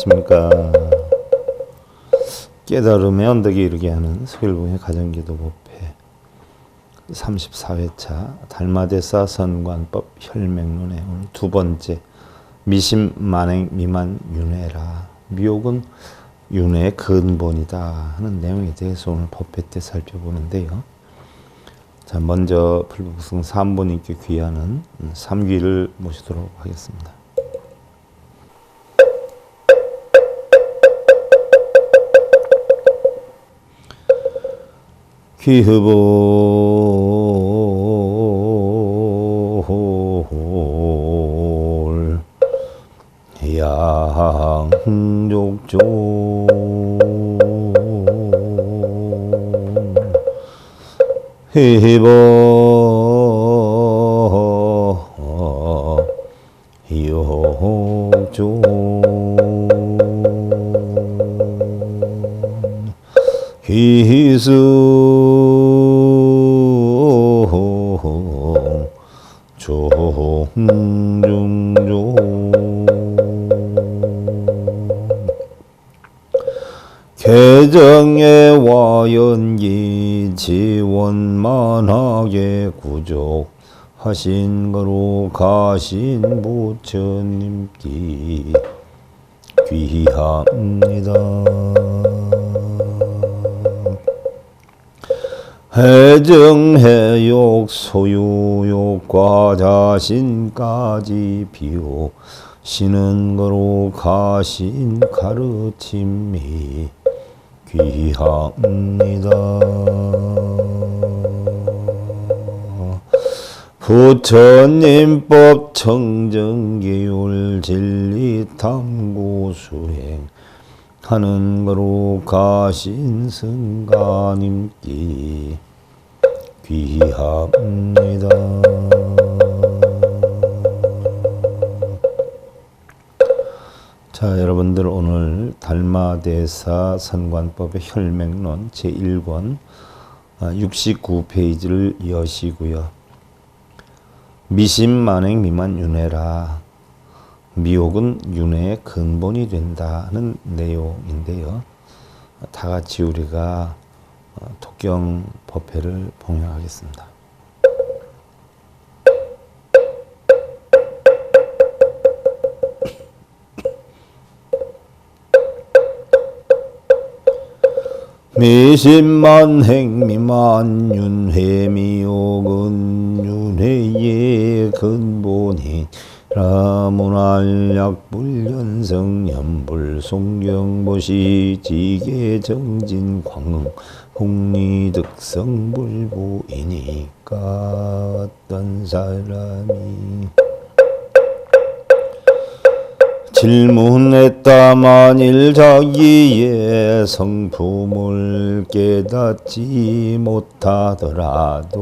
안녕하십니까. 깨달음의 언덕에 이르게 하는 서일봉의 가정기도 법회 34회차 달마대사 선관법 혈맹론의 오늘 두 번째 미심 만행 미만 윤회라. 미혹은 윤회의 근본이다 하는 내용에 대해서 오늘 법회 때 살펴보는데요. 자, 먼저 불국성 삼보님께 귀하는 삼귀를 모시도록 하겠습니다. 귀흡을 양족종 휘버 욕종 희수 종중종 개정의 와연기 지원만하게 구족하신 거로 가신 부처님께 귀합니다. 해정해욕 소유욕과 자신까지 비우시는 거로 가신 가르침이 귀합니다. 부처님법 청정계율 진리탐구 수행 하는 거로 가신 승가님께 귀합니다. 자, 여러분들 오늘 달마대사 선관법의 혈맹론 제1권 69페이지를 여시고요. 미심만행 미만 윤회라. 미혹은 윤회의 근본이 된다는 내용인데요. 다 같이 우리가 독경 법회를 봉양하겠습니다. 미심만행 미만 윤회 미혹은 윤회의 근본이 라문알약불연성연불 송경보시 지계정진광응 홍리득성불보이니까 어떤 사람이 질문했다. 만일 자기의 성품을 깨닫지 못하더라도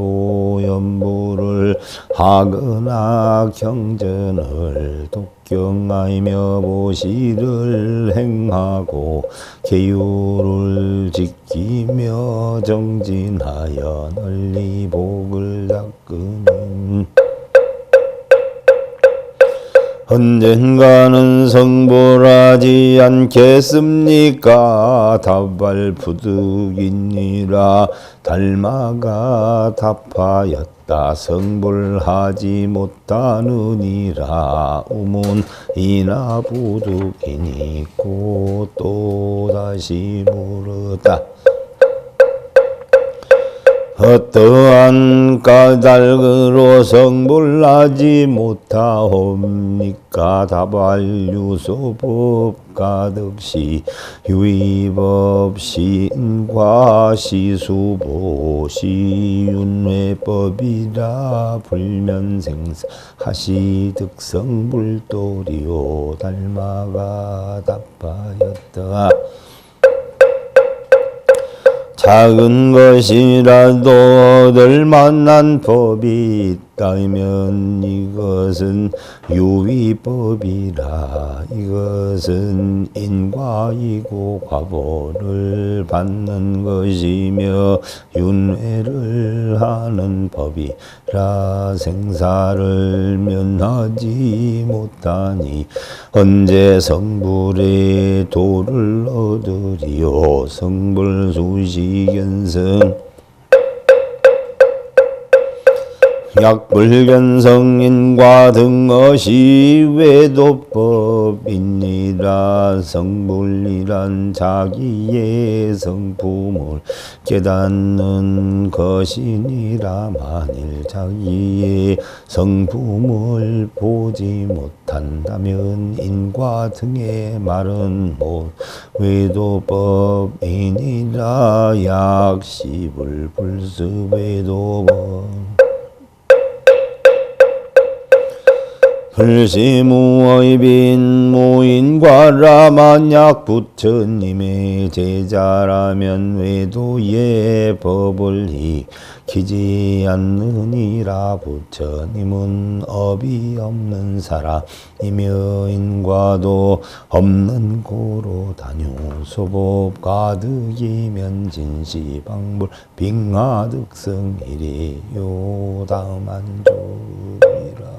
연부를 하거나 경전을 독경하며 보시를 행하고 계율을 지키며 정진하여 널리 복을 닦으면 언젠가는 성불하지 않겠습니까? 답발부득이니라. 달마가 답하였다. 성불하지 못하느니라. 우문이나 부득이니고 또다시 물었다. 어떠한 까닭으로 성불하지 못하옵니까? 다발유소법 가득시 유의법 시인과 시수보 시윤회법이라 불면생사 하시득성불도리오. 달마가 답하였다. 작은 것이라도 얻을 만한 법이 있다면 이것은 유의법이라. 이것은 인과이고 과보를 받는 것이며 윤회를 하는 법이라. 생사를 면하지 못하니 언제 성불의 도를 얻으리요. 성불수식연성 약불견성인과 등것이 외도법이니라. 성불이란 자기의 성품을 깨닫는 것이니라. 만일 자기의 성품을 보지 못한다면 인과 등의 말은 못 외도법이니라. 약시불 불습외도법 불시무의빈 무인과라. 만약 부처님의 제자라면 외도의 법을 익히지 않느니라. 부처님은 업이 없는 사람이며 인과도 없는 고로 다녀. 소법 가득이면 진시방불 빙하득성이리요. 다만조이라.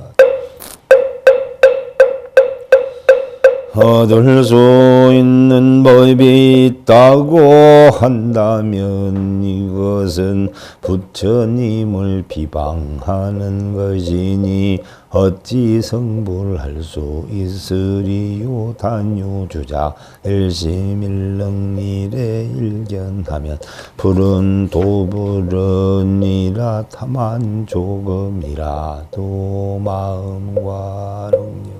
얻을 수 있는 법이 있다고 한다면 이것은 부처님을 비방하는 것이니 어찌 성불할 수 있으리요. 단유주작 일심일능일에 일견하면 불은 도불은이라. 다만 조금이라도 마음과 능력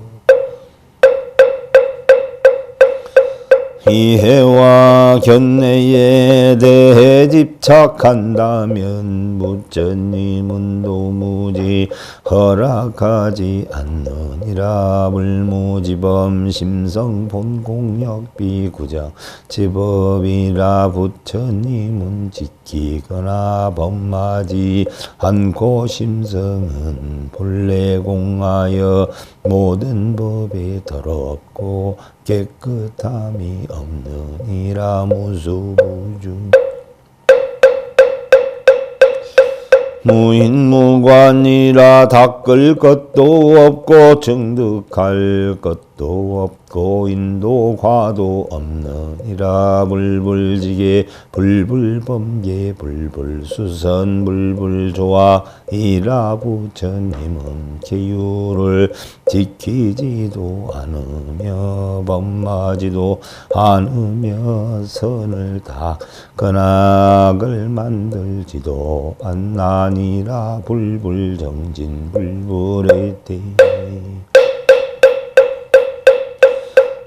이해와 견내에 대해 집착한다면 부처님은 도무지 허락하지 않느니라. 불무지범 심성본공역 비구정 제법이라. 부처님은 지키거나 범하지 않고 심성은 본래 공하여 모든 법에 더럽고 깨끗함이 없느니라. 무수부주 무인무관이라. 닦을 것도 없고 정득할 것도 없고 인도과도 없느니라. 불불지게 불불범계 불불수선 불불조화이라. 부처님은 계율을 지키지도 않으며 범하지도 않으며 선을 닦거나 악을 만들지도 않나니라. 불불정진 불불의 때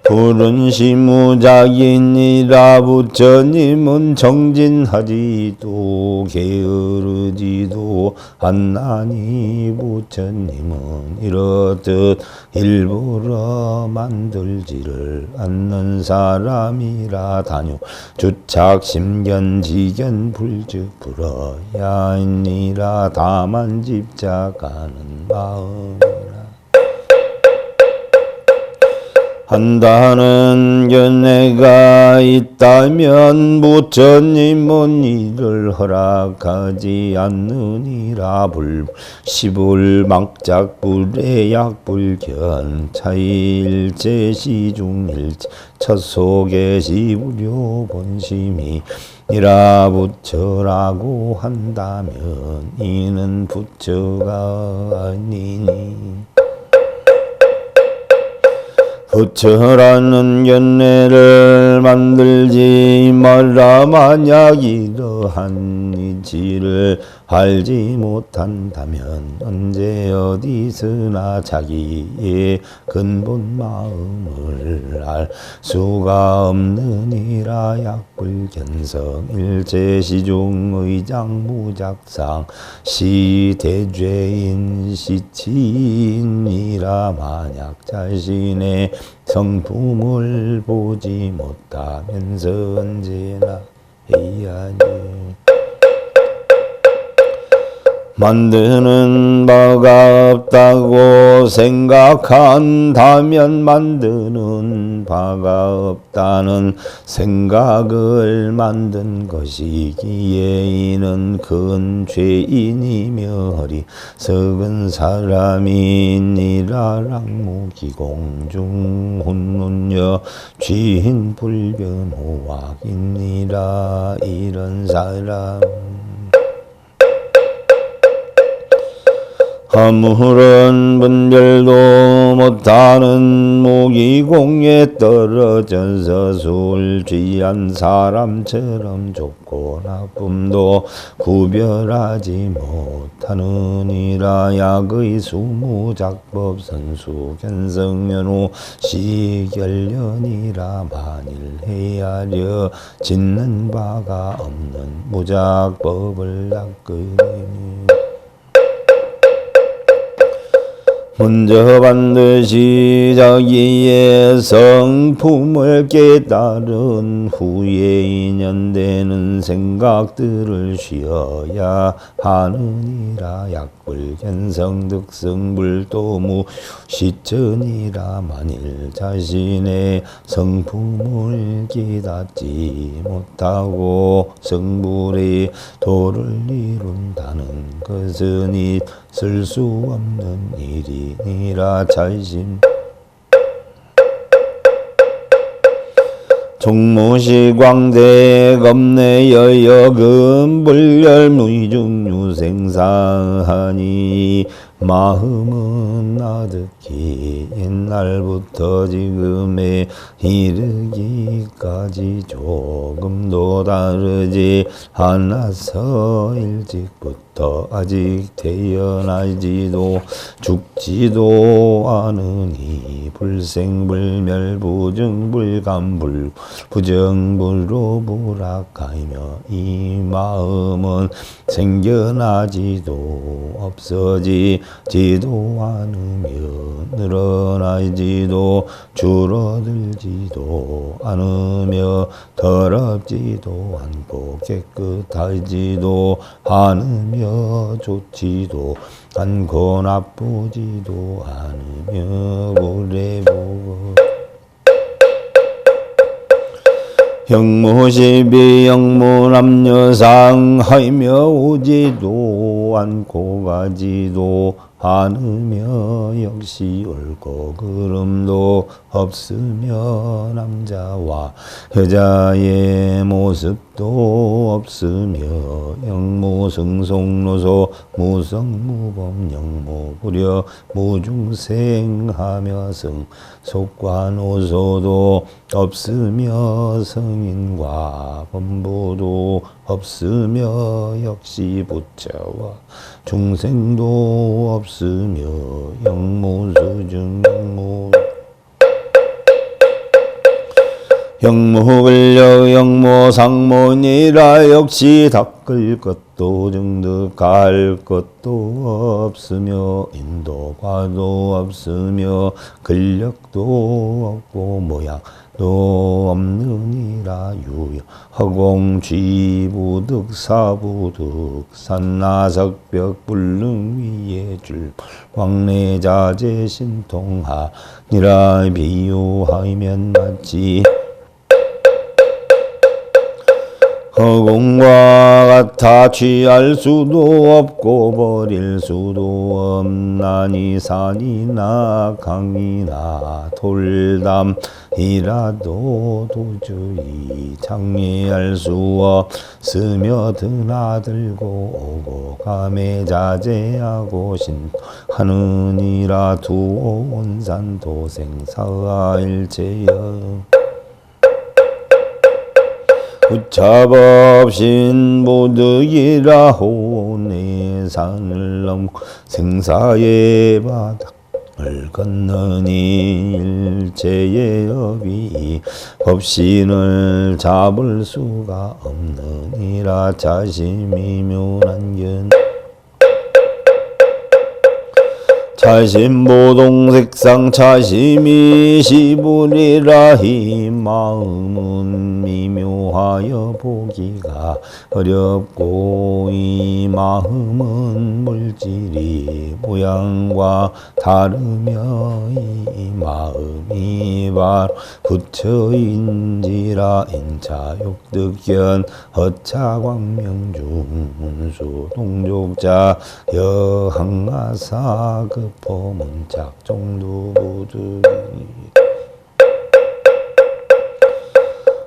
불은 시무작이니라. 부처님은 정진하지도 게으르지도 않나니 부처님은 이렇듯 일부러 만들지를 않는 사람이라. 다뇨 주착 심견 지견 불즉 불어야이니라. 다만 집착하는 마음이라. 한다는 견해가 있다면 부처님은 이를 허락하지 않느니라. 시불 막작불의 약불견 차일체 시중일체 첫속의 시불요 본심이 이라. 부처라고 한다면 이는 부처가 아니니 부처라는 견해를 만들지 말라. 만약 이러한 이치를 알지 못한다면 언제 어디서나 자기의 근본 마음을 알 수가 없느니라. 약불견성 일체 시중의장 무작상 시대죄인 시치인이라. 만약 자신의 성품을 보지 못하면서 언제나 해야지 만드는 바가 없다고 생각한다면 만드는 바가 없다는 생각을 만든 것이기에 이는 큰 죄인이며 어리석은 사람이니라. 랑무기공중 혼론여 죄인 불변호악이니라. 이런 사람 아무런 분별도 못하는 무기공에 떨어져서 술 취한 사람처럼 좁고 나쁨도 구별하지 못하느니라. 약의 수무작법 선수견성연후 시결련이라. 만일 헤아려 짓는 바가 없는 무작법을 닦으니 먼저 반드시 자기의 성품을 깨달은 후에 인연되는 생각들을 쉬어야 하느니라. 약불견성 득성불도무 시천이라. 만일 자신의 성품을 깨닫지 못하고 성불의 도를 이룬다는 것은 있을 수 없는 일이니라. 자신 종무시광대 겁내여여금 불열무이중유생사하니 마음은 아득히 옛날부터 지금에 이르기까지 조금도 다르지 않아서 일찍부터 아직 태어나지도 죽지도 않으니 불생불멸부증불감불 부정불로불악하며 이 마음은 생겨나지도 없어지지도 않으며 늘어나지도 줄어들지도 않으며 더럽지도 않고 깨끗하지도 않으며 좋지도 않고 나쁘지도 않으며 오래보고 영무시비 영무남녀상하이며 오지도 않고 가지도 않으며 역시 옳고 그름도 없으며 남자와 여자의 모습도 없으며 영무승송노소 무성무범 영무불여 무중생하며 성속관오소도 없으며 성인과 범부도 없으며 역시 부처와 중생도 없으며 영무수증 영무불력 영무상문이라. 역시 닦을 것도 증득할 것도 없으며 인도과도 없으며 근력도 없고 모양도 없느니라. 유여 허공쥐부득 사부득 산나석벽 불능 위에 줄 왕래자재 신통하니라. 비유하면 마치 허공과 같아 취할 수도 없고 버릴 수도 없나니 산이나 강이나 돌담이라도 도저히 장애할 수 없으며 드나들고 오고 감에 자제하고 신하느니라. 두온산 도생사일체여 부차법신보득이라. 호내 산을 넘고 생사의 바닥을 건너니 일체의 업이 법신을 잡을 수가 없느니라. 자심이 묘난견 차심보동색상 차심이 시부리라. 이 마음은 미묘하여 보기가 어렵고 이 마음은 물질이 모양과 다르며 이 마음이 바로 부처인지라. 인차욕득견 허차광명중문수 동족자 여항아사 급포문착 정두부득이.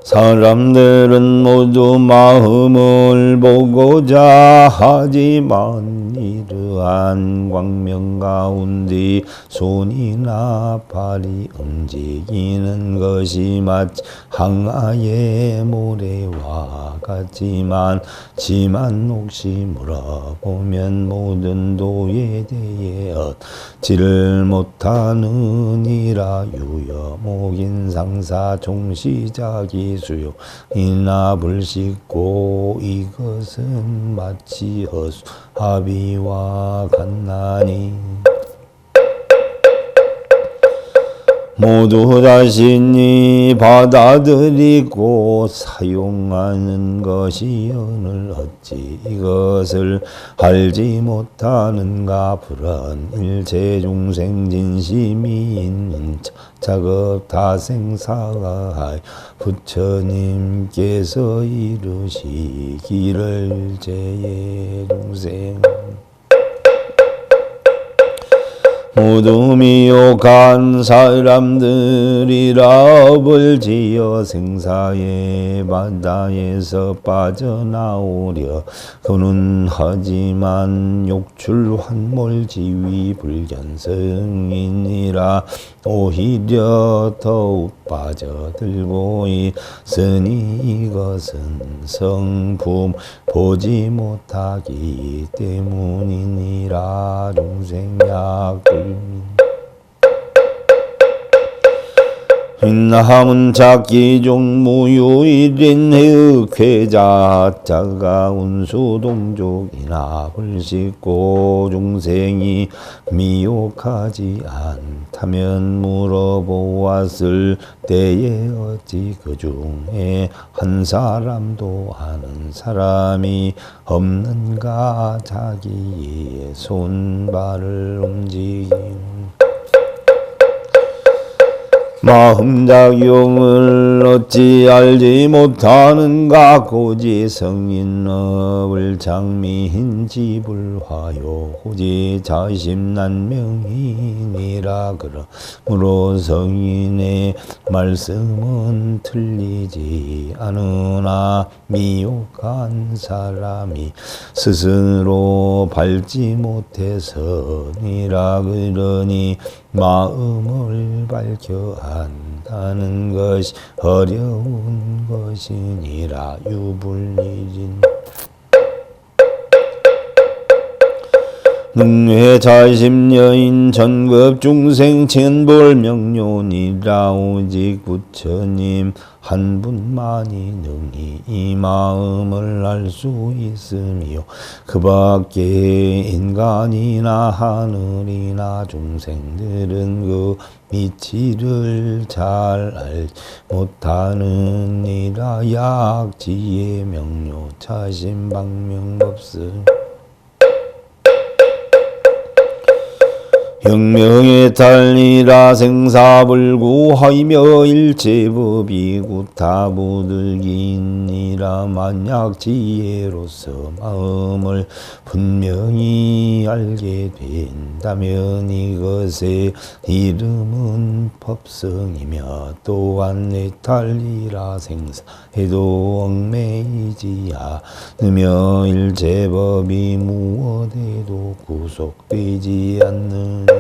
사람들은 모두 마음을 보고자 하지만 이러한 광명 가운데 손이나 발이 움직이는 것이 마치 항아의 모래와 같지만 혹시 물어보면 모든 도에 대해 얻지를 못하느니라. 유여목인 상사 종시자기 수용이나 불식고 이것은 마치 허수아비와 같나니. 모두 자신이 받아들이고 사용하는 것이 오늘 어찌 이것을 알지 못하는가. 불언일체 중생 진심이 있는 작업 다생사하여 부처님께서 이루시기를 일체의 중생 모두 미혹한 사람들이라. 업을 지어 생사의 바다에서 빠져나오려 그는 하지만 욕출환몰지위 불견성이니라. 오히려 더욱 빠져들고 있으니 이것은 성품 보지 못하기 때문이니라. 중생약불 인함은 작기종 무유일인 해흑회자 자가 운수동족이나 불식고 중생이 미혹하지 않다면 물어보았을 때에 어찌 그 중에 한 사람도 아는 사람이 없는가. 자기의 손발을 움직이는 마음작용을 어찌 알지 못하는가. 고지 성인업을 장미인지불화요 고지 자심난명이니라. 그러므로 성인의 말씀은 틀리지 않으나 미혹한 사람이 스스로 밟지 못해서니라. 그러니 마음을 밝혀 한다는 것이 어려운 것이니라. 유불리진 능회자심여인 전급중생 천불명료니라. 오직 부처님 한 분만이 능히 이 마음을 알 수 있으며 그 밖에 인간이나 하늘이나 중생들은 그 이치를 잘 알지 못하느니라. 약지의 명료 차심방명법스 혁명에 달리라. 생사불구하이며 일체법이 구타부득이니라. 만약 지혜로서 마음을 분명히 알게 된다면 이것의 이름은 법성이며 또한 내탈리라. 생사에도 얽매이지 않으며 일체법이 무엇에도 구속되지 않는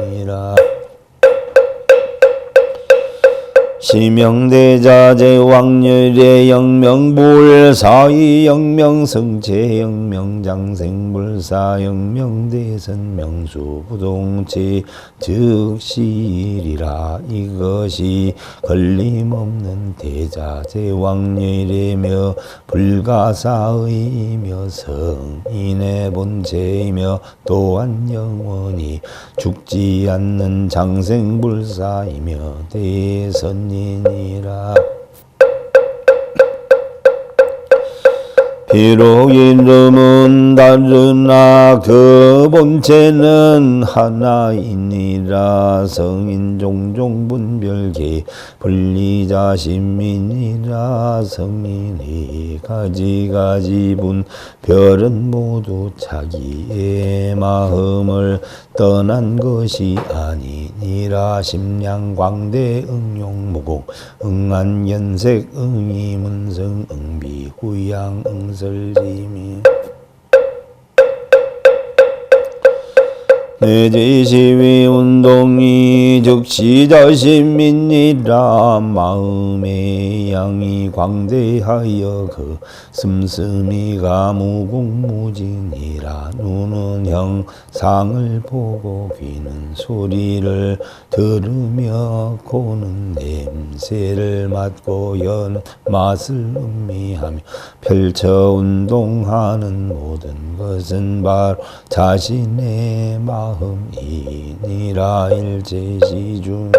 시명대자재 왕열의 영명불사의 영명성체 영명장생불사 영명대선 명수부동체 즉실이라. 이것이 걸림없는 대자재 왕열이며 불가사의이며 성인의 본체이며 또한 영원히 죽지 않는 장생불사이며 대선인이라. 비록 이름은 다르나 그 본체는 하나이니라. 성인 종종 분별계 분리자신민이라. 성인의 가지가지 분별은 모두 자기의 마음을 떠난 것이 아니니라. 심량광대 응용무공 응한연색 응이문성 응비구양 응설지미 내지시위 운동이 즉시자신민이라. 마음의 양이 광대하여 그 씀씀이가 무궁무진이라. 눈은 형상을 보고 귀는 소리를 들으며 코는 냄새를 맡고 연 맛을 음미하며 펼쳐 운동하는 모든 것은 바로 자신의 마음이니라. 일제시중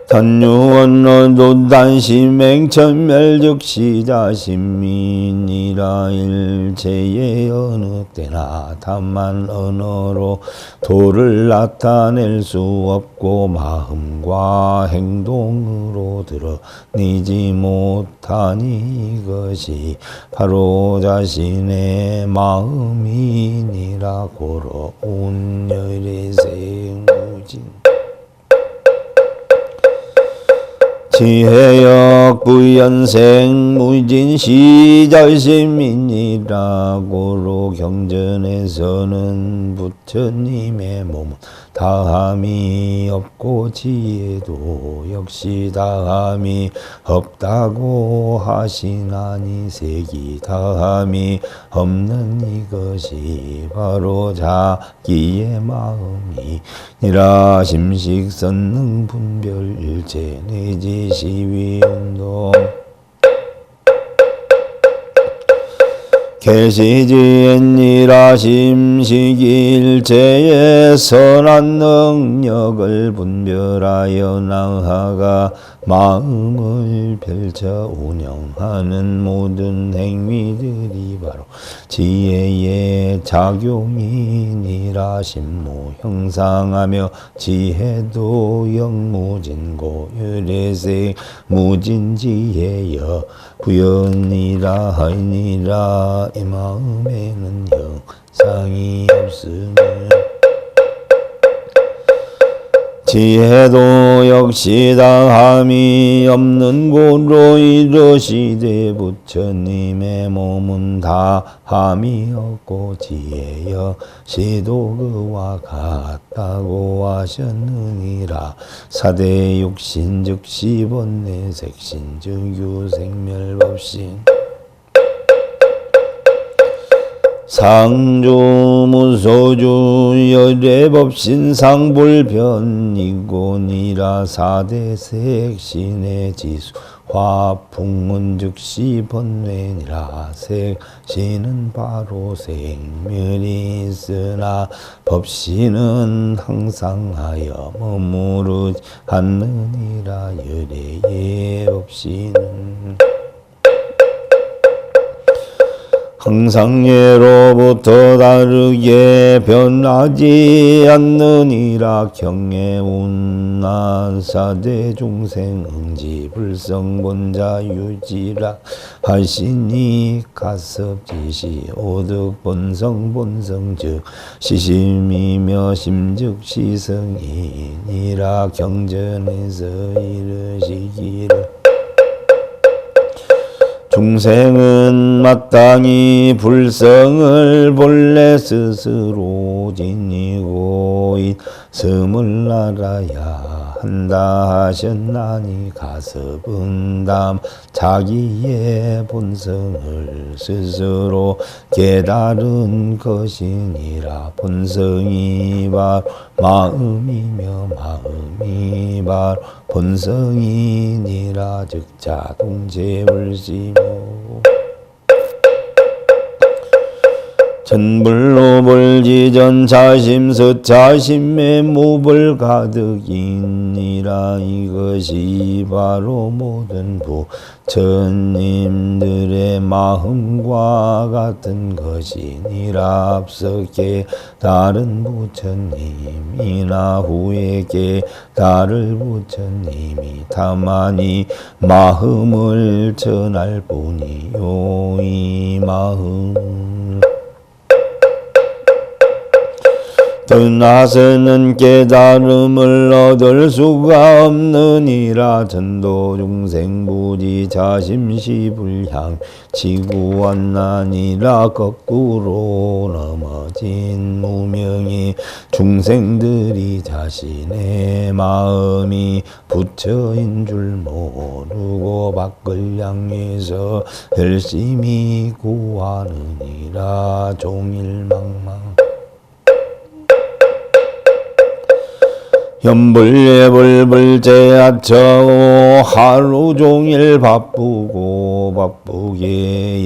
단유언어도 단시맹천멸즉시자신민이라. 일체의 어느 때나 다만 언어로 도를 나타낼 수 없고 마음과 행동으로 드러내지 못하니 이것이 바로 자신의 마음이니라. 고로 운열의 생무진 지혜역 부연생 무진시자신민이라. 고로 경전에서는 부처님의 몸은 다함이 없고 지혜도 역시 다함이 없다고 하시나니 색이 다함이 없는 이것이 바로 자기의 마음이니라. 심식선능 분별일체 내지 시위운동 계시지엔니라. 심식일체의 선한 능력을 분별하여 나아가 마음을 펼쳐 운영하는 모든 행위들이 바로 지혜의 작용이니라. 심무 형상하며 지혜도 영무진고열애색 무진지혜여 부연이라 하이니라. 이 마음에는 형상이 없으며 지혜도 역시 다함이 없는 고로 이르시되 부처님의 몸은 다함이 없고 지혜 역시도 그와 같다고 하셨느니라. 사대 육신 즉 시본내 색신 즉 유생멸법신 상주 무소주 열애법신 상불변이고니라. 사대색신의 지수 화풍문 즉시 번뇌니라. 색신은 바로 생멸이 있으나 법신은 항상 하여 머무르지 않느니라. 열애의 법신은 항상 예로부터 다르게 변하지 않느니라. 경애운난 사대 중생 응지불성본자 유지라 하시니 가섭지시 오득본성 즉 시심이며 심즉 시성이니라. 경전에서 이르시기를 중생은 마땅히 불성을 본래 스스로 지니고 있음을 알아야 한다 하셨나니 가섭은담 자기의 본성을 스스로 깨달은 것이니라. 본성이 바로 마음이며 마음이 바로 본성이니라. 즉 자동체불시모 전불로 볼지전 자심서 자심의 무불 가득이니라. 이것이 바로 모든 부처님들의 마음과 같은 것이니라. 앞서 깨달은 부처님이나 후에 깨달을 부처님이 다만 이 마음을 전할 뿐이요. 이 마음을 떠나서는 깨달음을 얻을 수가 없느니라. 전도 중생 부지 자심시 불향 지구원난이라. 거꾸로 넘어진 무명의 중생들이 자신의 마음이 부처인 줄 모르고 밖을 향해서 열심히 구하느니라. 종일망망 연불예불불 제하처 하루 종일 바쁘게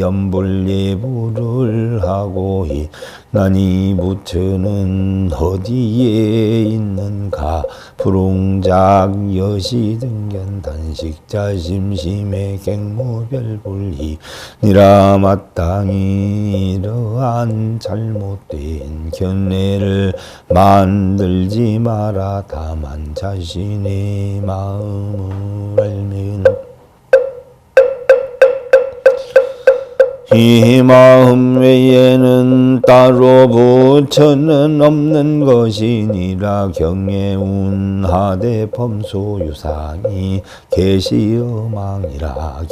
연불예불을 하고 있나니 부처는 어디에 있는가. 불웅작 여시등견 단식자 심심의 갱무별불이니라. 마땅히 이러한 잘못된 견해를 만들지 마라. 다만 자신의 마음을 알면 이 마음 외에는 따로 부처는 없는 것이니라. 경애운하대 범소유상이 계시어망이라.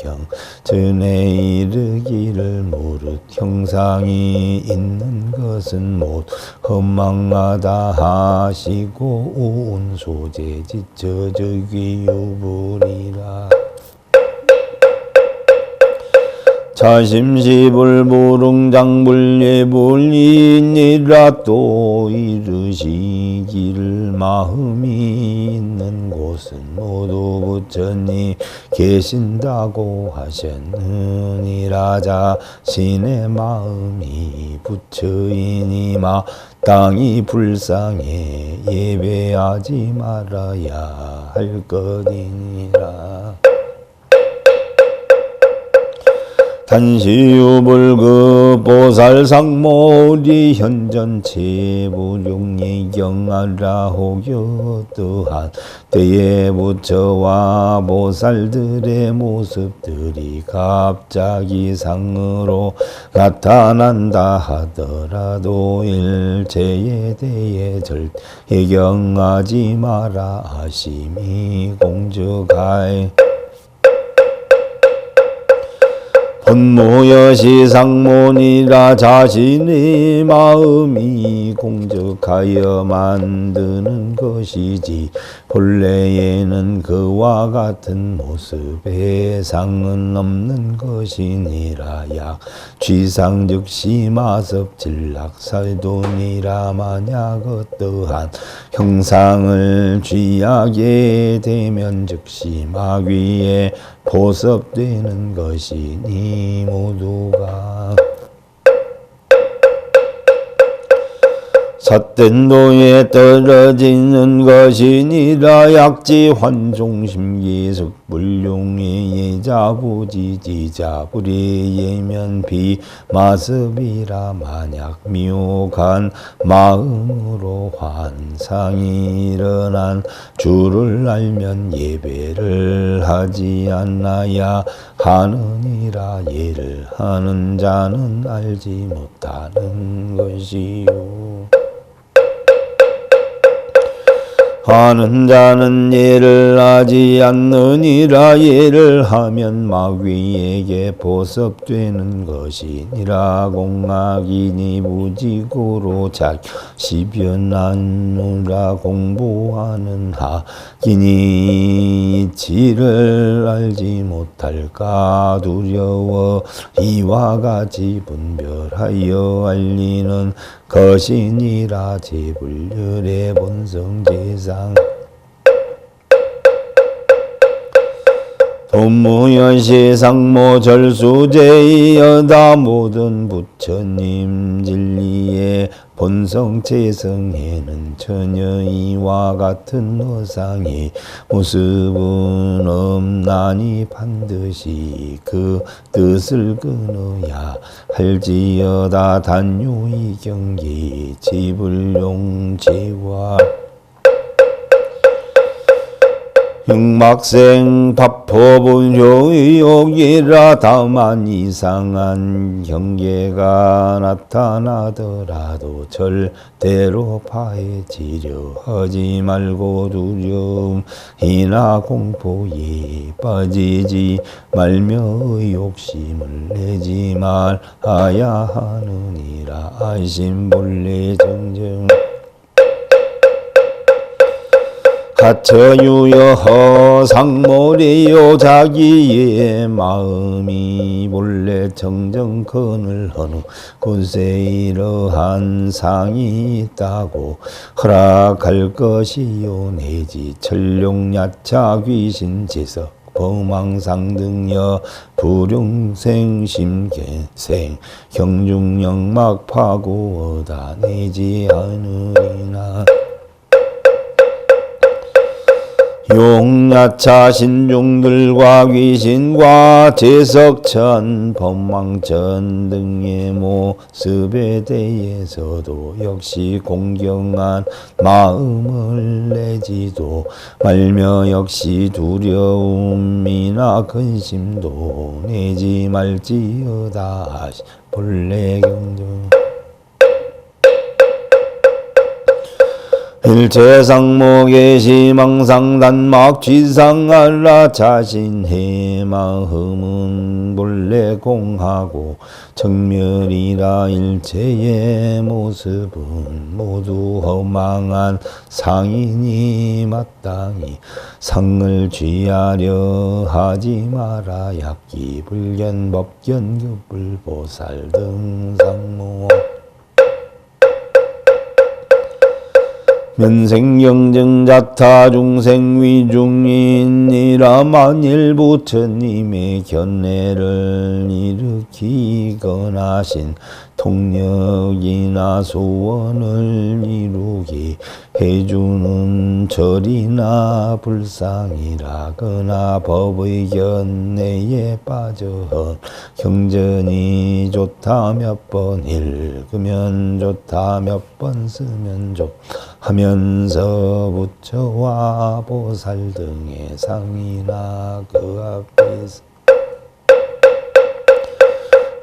경전에 이르기를 무릇 형상이 있는 것은 못 험망하다 하시고 운소재 지처적이 유불이라. 자심시불무릉장불예불이니라. 또 이르시기를 마음이 있는 곳은 모두 부처님 계신다고 하셨느니라. 자신의 마음이 부처이니 마땅히 불상에 예배하지 말아야 할 것이니라. 단시유불급 보살상모리 현전체 부룡의 경하라 호교 또한 때의 부처와 보살들의 모습들이 갑자기 상으로 나타난다 하더라도 일체에 대해 절대 경하지 마라 하심이 공적하에 본무여시 상문이라. 자신의 마음이 공적하여 만드는 것이지 본래에는 그와 같은 모습의 상은 없는 것이니라. 약 취상 즉시 마섭 진락살돈이라. 만약 어떠한 형상을 취하게 되면 즉시 마귀에 보섭되는 것이니 모두가 삿된 도에 떨어지는 것이니라. 약지 환종심기숙 불용의 예자부지지자불의 예면비 마습이라. 만약 미혹한 마음으로 환상이 일어난 줄을 알면 예배를 하지 않아야 하느니라. 예를 하는 자는 알지 못하는 것이요. 하는 자는 예를 하지 않느니라. 예를 하면 마귀에게 보섭되는 것이니라. 공학이니 무지고로 자기 변하느라. 공부하는 학이니 이치를 알지 못할까 두려워. 이와 같이 분별하여 알리는 것이니라. 제불열의 본성제상 돈무연시 상모 절수제이여다. 모든 부처님 진리의 본성체성에는 전혀 이와 같은 어상이 모습은 없나니 반드시 그 뜻을 끊어야 할지어다. 단유의 경기 지불용제와 육막생 pháp 법은 효의욕이라. 다만 이상한 경계가 나타나더라도 절대로 파헤치려 하지 말고 두려움이나 공포에 빠지지 말며 욕심을 내지 말아야 하느니라. 아심본래 정정 가처유여 허상모리요. 자기의 마음이 본래 정정컨을 어느 곳에 이러한 상이 있다고 허락할 것이요. 내지 천룡야차 귀신 제석 범왕상 등여 불용생 심계생 경중영막 파고어다 내지 않으리나. 용야차 신중들과 귀신과 제석천 법망천 등의 모습에 대해서도 역시 공경한 마음을 내지도 말며 역시 두려움이나 근심도 내지 말지어다. 본래 경정 일체상목의 시망상단막 취상하라. 자신의 마음은 본래 공하고 정멸이라. 일체의 모습은 모두 허망한 상이니 마땅히 상을 취하려 하지 마라. 약기 불견 법견 급불보살 등 상모 면생경증 자타 중생 위중인이라. 만일 부처님의 견해를 일으키거나 신 통력이나 소원을 이루게 해주는 절이나 불상이라거나 법의 견해에 빠져 경전이 좋다 몇 번 읽으면 좋다 몇 번 쓰면 좋 하면서 부처와 보살 등의 상이나 그 앞에서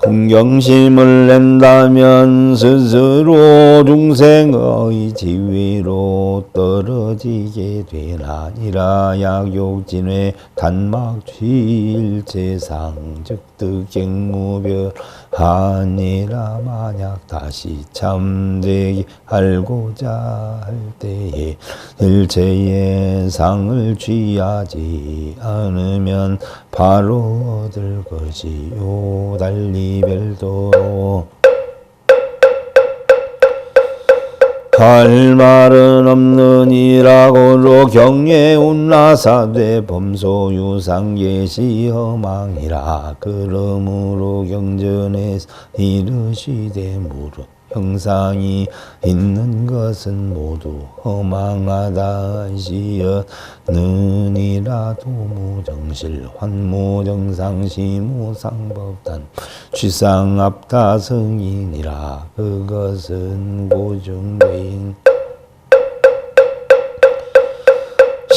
공경심을 낸다면 스스로 중생의 지위로 떨어지게 되나니라. 약욕진회 단막취일체상 즉득갱무별 아니라. 만약 다시 참되게 알고자 할 때에 일체의 상을 취하지 않으면 바로 얻을 것이요. 달리 별도로 할 말은 없느니라고로 경례운나사되 범소유상계시 허망이라. 그러므로 경전에서 이르시되 무릇 형상이 있는 것은 모두 허망하다 하시었느니라. 도무정실 환무정상 시무상법단 취상압다 승인이라. 그것은 고중대인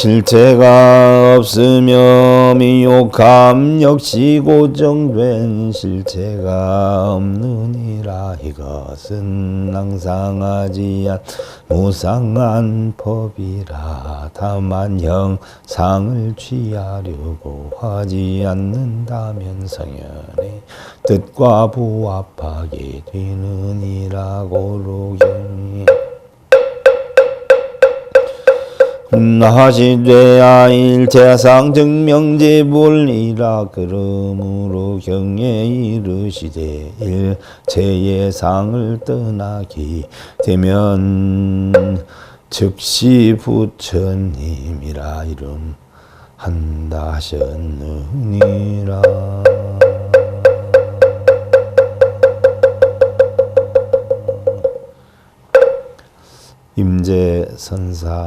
실체가 없으며 미혹함 역시 고정된 실체가 없느니라. 이것은 낭상하지 않 무상한 법이라. 다만 형상을 취하려고 하지 않는다면 성현의 뜻과 부합하게 되느니라. 고로경이 하시되 일체상 증명지불이라. 그러므로 경에 이르시되 일체의 상을 떠나기 되면 즉시 부처님이라 이름한다 하셨느니라. 임재선사는요,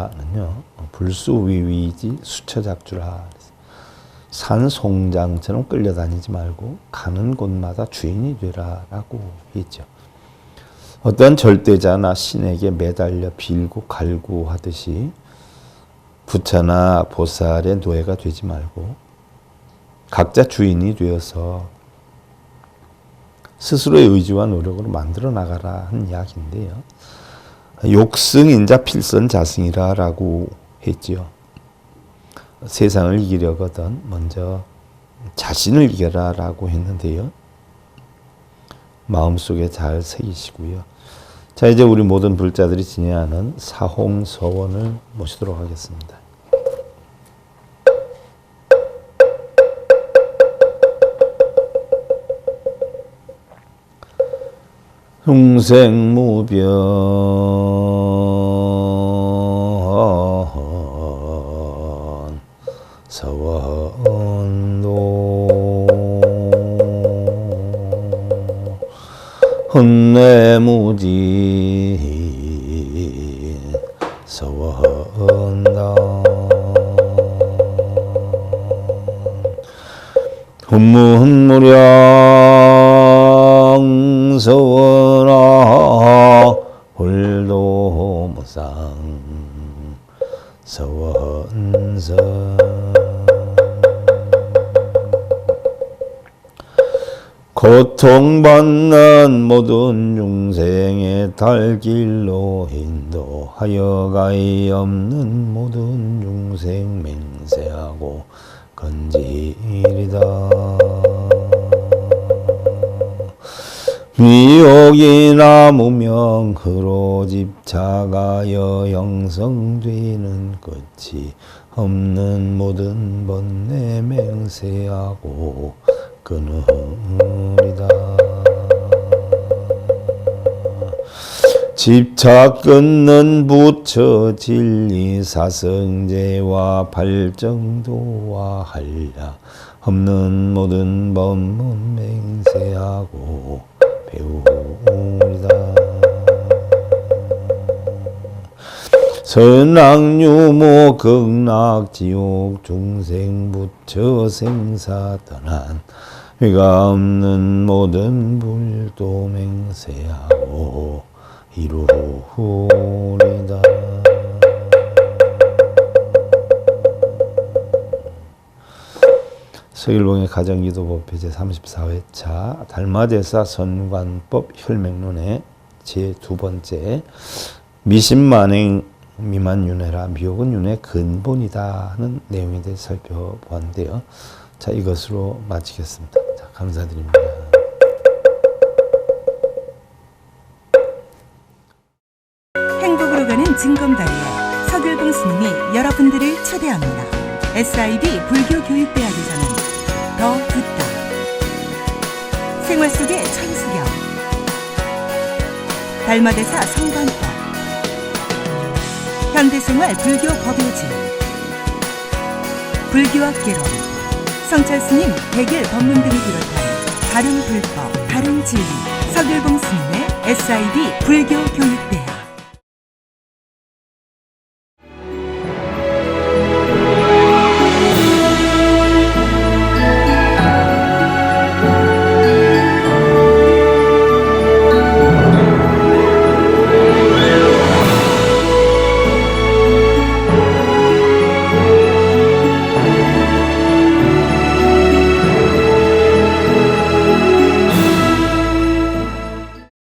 불수위위지 수처작주라. 산송장처럼 끌려다니지 말고 가는 곳마다 주인이 되라라고 했죠. 어떤 절대자나 신에게 매달려 빌고 갈구하듯이 부처나 보살의 노예가 되지 말고 각자 주인이 되어서 스스로의 의지와 노력으로 만들어 나가라 하는 이야기인데요. 욕승인자 필선자승이라고 했지요. 세상을 이기려거든 먼저 자신을 이겨라라고 했는데요. 마음속에 잘 새기시고요. 자, 이제 우리 모든 불자들이 지내하는 사홍서원을 모시도록 하겠습니다. 흉생무변 서원도 혼내무진 서원다 훈무훈무령 서원아 홀도무상 서원서 고통받는 모든 중생의 달길로 인도하여 가히 없는 모든 중생 맹세하고 건지리다. 미혹이나 무명으로 집착하여 형성되는 끝이 없는 모든 번뇌 맹세하고 끊으리다. 집착 끊는 부처 진리 사성제와 발정도와 한량 없는 모든 법문 맹세하고 배우리다. 선악유모 극락지옥 중생 부처 생사 떠난 회가 없는 모든 불도 맹세하고 이루리다. 서일봉의 가정기도법 제34회차 달마대사 선관법 혈맹론의 제2번째 미신만행 미만윤회라 미혹은 윤회의 근본이다 하는 내용에 대해 살펴보았는데요. 자, 이것으로 마치겠습니다. 자, 감사드립니다. 행복으로 가는 징검다리에 서글봉 스님이 여러분들을 초대합니다. SIB 불교교육대학에서는 더 듣다, 생활 속의 천수경, 달마대사 성관법, 현대생활 불교 법요지, 불교학개론, 성찰스님 백일 법문 등을 비롯한 다른 불법, 다른 진리, 서글봉 스님의 SIB 불교교육대학.